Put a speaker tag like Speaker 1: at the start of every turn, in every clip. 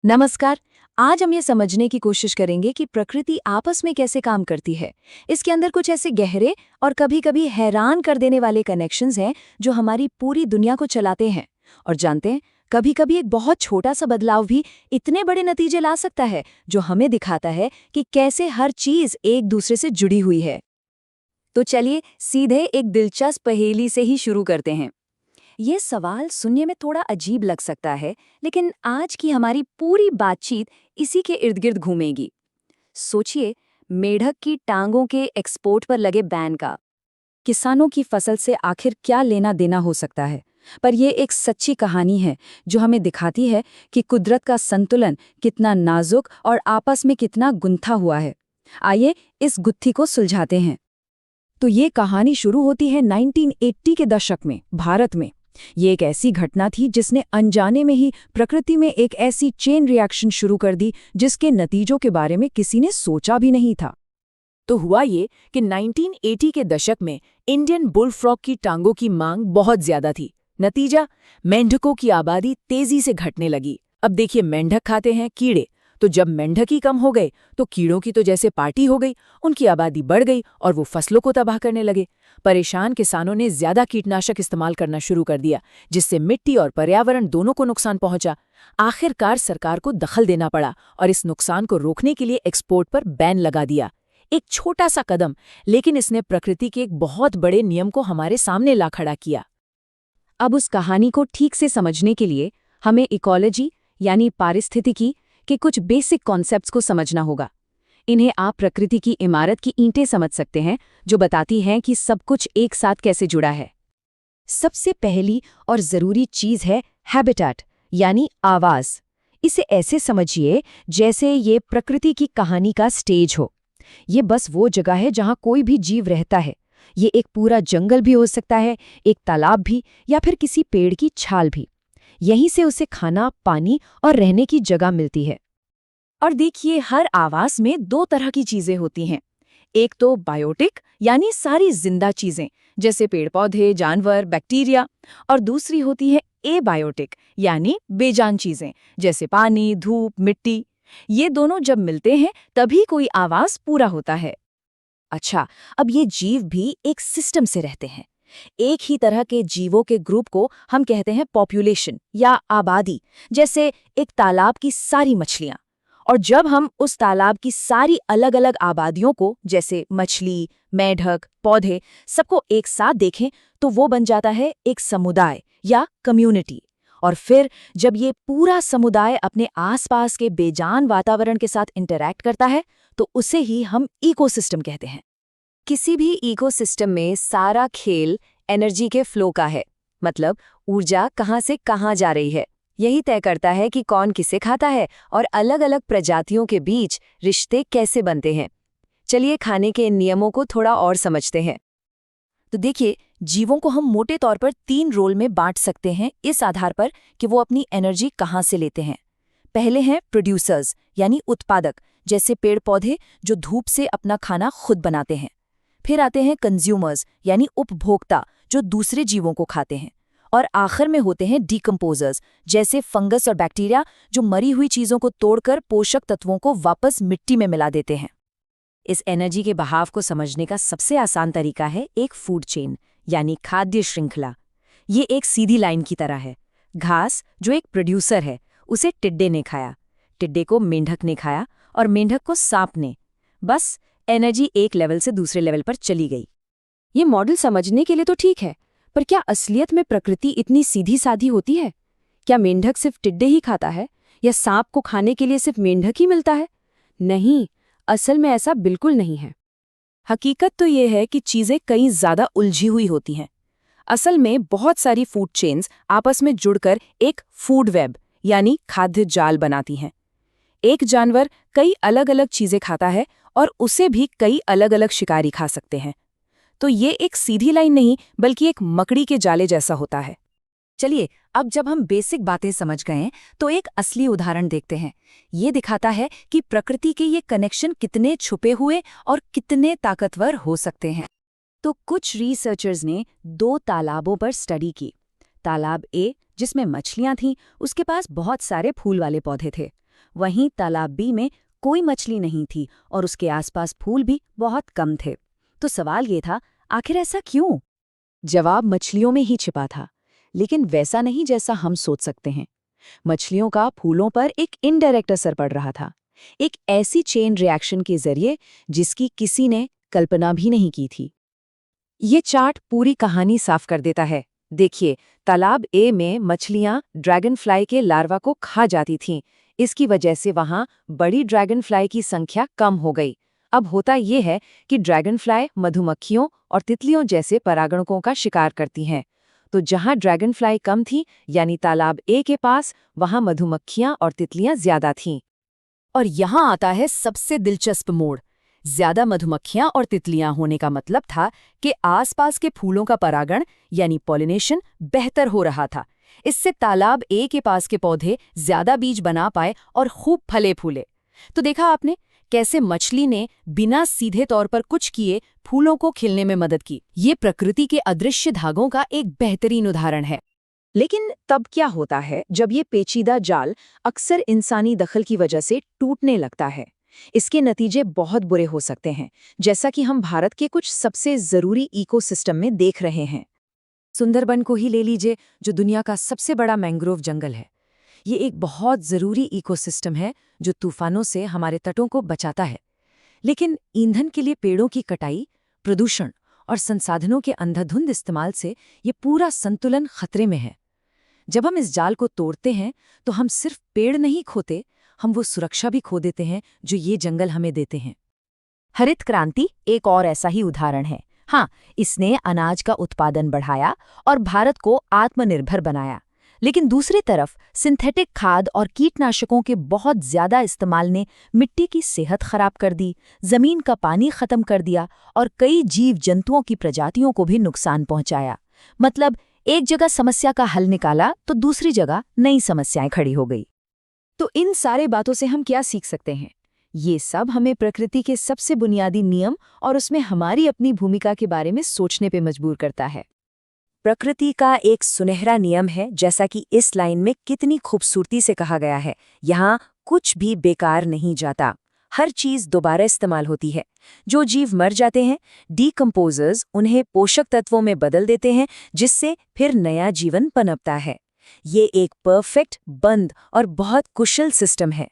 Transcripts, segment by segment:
Speaker 1: नमस्कार। आज हम ये समझने की कोशिश करेंगे कि प्रकृति आपस में कैसे काम करती है। इसके अंदर कुछ ऐसे गहरे और कभी-कभी हैरान कर देने वाले कनेक्शंस हैं जो हमारी पूरी दुनिया को चलाते हैं। और जानते हैं, कभी-कभी एक बहुत छोटा सा बदलाव भी इतने बड़े नतीजे ला सकता है, जो हमें दिखाता है कि कैसे हर चीज एक दूसरे से जुड़ी हुई है। तो चलिए सीधे एक दिलचस्प पहेली से ही शुरू करते हैं। ये सवाल सुनने में थोड़ा अजीब लग सकता है, लेकिन आज की हमारी पूरी बातचीत इसी के इर्द गिर्द घूमेगी। सोचिए, मेढक की टांगों के एक्सपोर्ट पर लगे बैन का किसानों की फसल से आखिर क्या लेना देना हो सकता है। पर यह एक सच्ची कहानी है जो हमें दिखाती है कि कुदरत का संतुलन कितना नाजुक और आपस में कितना गुंथा हुआ है। आइए इस गुत्थी को सुलझाते हैं। तो ये कहानी शुरू होती है 1980 के दशक में भारत में। ये एक ऐसी घटना थी जिसने अनजाने में ही प्रकृति में एक ऐसी चेन रिएक्शन शुरू कर दी जिसके नतीजों के बारे में किसी ने सोचा भी नहीं था।
Speaker 2: तो हुआ ये कि 1980 के दशक में इंडियन बुलफ्रॉग की टांगों की मांग बहुत ज्यादा थी। नतीजा, मेंढकों की आबादी तेजी से घटने लगी। अब देखिए, मेंढक खाते हैं कीड़े, तो जब मेंढक ही कम हो गए तो कीड़ों की तो जैसे पार्टी हो गई। उनकी आबादी बढ़ गई और वो फसलों को तबाह करने लगे। परेशान किसानों ने ज्यादा कीटनाशक इस्तेमाल करना शुरू कर दिया, जिससे मिट्टी और पर्यावरण दोनों को नुकसान पहुंचा। आखिरकार सरकार को दखल देना पड़ा और इस नुकसान को रोकने के लिए एक्सपोर्ट पर बैन लगा दिया। एक छोटा सा कदम, लेकिन इसने प्रकृति के एक बहुत बड़े नियम को हमारे सामने ला खड़ा किया।
Speaker 1: अब उस कहानी को ठीक से समझने के लिए हमें इकोलॉजी यानी पारिस्थितिकी के कुछ बेसिक कॉन्सेप्ट्स को समझना होगा। इन्हें आप प्रकृति की इमारत की ईंटें समझ सकते हैं, जो बताती हैं कि सब कुछ एक साथ कैसे जुड़ा है। सबसे पहली और ज़रूरी चीज़ है हैबिटेट यानी आवाज़। इसे ऐसे समझिए जैसे ये प्रकृति की कहानी का स्टेज हो। ये बस वो जगह है जहाँ कोई भी जीव रहता है। ये एक पूरा जंगल भी हो सकता है, एक तालाब भी, या फिर किसी पेड़ की छाल भी। यहीं से उसे खाना, पानी और रहने की जगह मिलती है। और देखिए, हर आवास में दो तरह की चीजें होती हैं। एक तो बायोटिक यानी सारी जिंदा चीजें, जैसे पेड़ पौधे, जानवर, बैक्टीरिया। और दूसरी होती है एबायोटिक यानी बेजान चीजें, जैसे पानी, धूप, मिट्टी। ये दोनों जब मिलते हैं तभी कोई आवास पूरा होता है। अच्छा, अब ये जीव भी एक सिस्टम से रहते हैं। एक ही तरह के जीवों के ग्रुप को हम कहते हैं पॉपुलेशन या आबादी, जैसे एक तालाब की सारी मछलियां। और जब हम उस तालाब की सारी अलग अलग आबादियों को, जैसे मछली, मेढक, पौधे, सबको एक साथ देखें तो वो बन जाता है एक समुदाय या कम्युनिटी। और फिर जब ये पूरा समुदाय अपने आसपास के बेजान वातावरण के साथ इंटरैक्ट करता है तो उसे ही हम इकोसिस्टम कहते हैं। किसी भी इकोसिस्टम में सारा खेल एनर्जी के फ्लो का है। मतलब ऊर्जा कहाँ से कहाँ जा रही है, यही तय करता है कि कौन किसे खाता है और अलग अलग प्रजातियों के बीच रिश्ते कैसे बनते हैं। चलिए खाने के इन नियमों को थोड़ा और समझते हैं। तो देखिए, जीवों को हम मोटे तौर पर 3 रोल में बांट सकते हैं, इस आधार पर कि वो अपनी एनर्जी कहाँ से लेते हैं। पहले हैं प्रोड्यूसर्स यानी उत्पादक, जैसे पेड़ पौधे जो धूप से अपना खाना खुद बनाते हैं। फिर आते हैं कंज्यूमर्स यानी उपभोक्ता, जो दूसरे जीवों को खाते हैं। और आखिर में होते हैं डिकम्पोजर्स, जैसे फंगस और बैक्टीरिया, जो मरी हुई चीज़ों को तोड़कर पोषक तत्वों को वापस मिट्टी में मिला देते हैं। इस एनर्जी के बहाव को समझने का सबसे आसान तरीका है एक फूड चेन यानी खाद्य श्रृंखला। ये एक सीधी लाइन की तरह है। घास जो एक प्रोड्यूसर है, उसे टिड्डे ने खाया, टिड्डे को मेंढक ने खाया और मेंढक को सांप ने। बस एनर्जी एक लेवल से दूसरे लेवल पर चली गई। ये मॉडल समझने के लिए तो ठीक है, पर क्या असलियत में प्रकृति इतनी सीधी साधी होती है? क्या मेंढक सिर्फ टिड्डे ही खाता है या सांप को खाने के लिए सिर्फ मेंढक ही मिलता है? नहीं, असल में ऐसा बिल्कुल नहीं है। हकीकत तो ये है कि चीजें कई ज्यादा उलझी हुई होती हैं। असल में बहुत सारी फूड चेन्स आपस में जुड़कर एक फूड वेब यानी खाद्य जाल बनाती हैं। एक जानवर कई अलग अलग चीजें खाता है और उसे भी कई अलग अलग शिकारी खा सकते हैं। तो ये एक सीधी लाइन नहीं, बल्कि एक मकड़ी के जाले जैसा होता है। चलिए, अब जब हम बेसिक बातें समझ गए हैं तो एक असली उदाहरण देखते हैं। ये दिखाता है कि प्रकृति के ये कनेक्शन कितने छुपे हुए और कितने ताकतवर हो सकते हैं। तो कुछ रिसर्चर्स ने 2 तालाबों पर स्टडी की। तालाब ए, जिसमें मछलियां थीं, उसके पास बहुत सारे फूल वाले पौधे थे। वहीं तालाब बी में कोई मछली नहीं थी और उसके आसपास फूल भी बहुत कम थे। तो सवाल ये था, आखिर ऐसा क्यों? जवाब मछलियों में ही छिपा था, लेकिन वैसा नहीं जैसा हम सोच सकते हैं। मछलियों का फूलों पर एक इनडायरेक्ट असर पड़ रहा था, एक ऐसी चेन रिएक्शन के जरिए जिसकी किसी ने कल्पना भी नहीं की थी। ये चार्ट पूरी कहानी साफ कर देता है। देखिए, तालाब ए में मछलियां ड्रैगन फ्लाई के लार्वा को खा जाती थीं। इसकी वजह से वहां बड़ी ड्रैगन फ्लाई की संख्या कम हो गई। अब होता ये है कि ड्रैगन फ्लाई मधुमक्खियों और तितलियों जैसे परागणकों का शिकार करती हैं। तो जहां ड्रैगन फ्लाई कम थी, यानी तालाब ए के पास, वहां मधुमक्खियां और तितलियां ज्यादा थीं।
Speaker 2: और यहाँ आता है सबसे दिलचस्प मोड़। ज्यादा मधुमक्खियां और तितलियां होने का मतलब था कि आसपास के फूलों का परागण यानी पॉलिनेशन बेहतर हो रहा था। इससे तालाब ए के पास के पौधे ज्यादा बीज बना पाए और खूब फले फूले। तो देखा आपने कैसे मछली ने बिना सीधे तौर पर कुछ किए फूलों को खिलने में मदद की। ये प्रकृति के अदृश्य धागों का एक बेहतरीन उदाहरण है।
Speaker 1: लेकिन तब क्या होता है जब ये पेचीदा जाल अक्सर इंसानी दखल की वजह से टूटने लगता है? इसके नतीजे बहुत बुरे हो सकते हैं, जैसा कि हम भारत के कुछ सबसे जरूरी इकोसिस्टम में देख रहे हैं। सुंदरबन को ही ले लीजिए, जो दुनिया का सबसे बड़ा मैंग्रोव जंगल है। ये एक बहुत जरूरी इकोसिस्टम है जो तूफानों से हमारे तटों को बचाता है। लेकिन ईंधन के लिए पेड़ों की कटाई, प्रदूषण और संसाधनों के अंधाधुंध इस्तेमाल से ये पूरा संतुलन खतरे में है। जब हम इस जाल को तोड़ते हैं तो हम सिर्फ पेड़ नहीं खोते, हम वो सुरक्षा भी खो देते हैं जो ये जंगल हमें देते हैं।
Speaker 2: हरित क्रांति एक और ऐसा ही उदाहरण है। हाँ, इसने अनाज का उत्पादन बढ़ाया और भारत को आत्मनिर्भर बनाया। लेकिन दूसरी तरफ सिंथेटिक खाद और कीटनाशकों के बहुत ज्यादा इस्तेमाल ने मिट्टी की सेहत खराब कर दी, जमीन का पानी खत्म कर दिया और कई जीव जंतुओं की प्रजातियों को भी नुकसान पहुंचाया। मतलब एक जगह समस्या का हल निकाला तो दूसरी जगह नई समस्याएं खड़ी हो गई।
Speaker 1: तो इन सारे बातों से हम क्या सीख सकते हैं? ये सब हमें प्रकृति के सबसे बुनियादी नियम और उसमें हमारी अपनी भूमिका के बारे में सोचने पे मजबूर करता है। प्रकृति का एक सुनहरा नियम है, जैसा कि इस लाइन में कितनी खूबसूरती से कहा गया है, यहाँ कुछ भी बेकार नहीं जाता, हर चीज दोबारा इस्तेमाल होती है। जो जीव मर जाते हैं, डीकम्पोजर्स उन्हें पोषक तत्वों में बदल देते हैं, जिससे फिर नया जीवन पनपता है। ये एक परफेक्ट, बंद और बहुत कुशल सिस्टम है।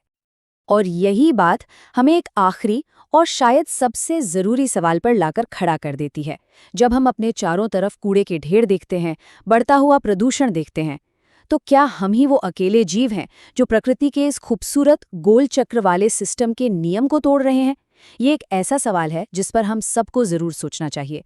Speaker 2: और यही बात हमें एक आखिरी और शायद सबसे ज़रूरी सवाल पर लाकर खड़ा कर देती है। जब हम अपने चारों तरफ कूड़े के ढेर देखते हैं, बढ़ता हुआ प्रदूषण देखते हैं, तो क्या हम ही वो अकेले जीव हैं जो प्रकृति के इस खूबसूरत गोल चक्र वाले सिस्टम के नियम को तोड़ रहे हैं? ये एक ऐसा सवाल है जिस पर हम सबको ज़रूर सोचना चाहिए।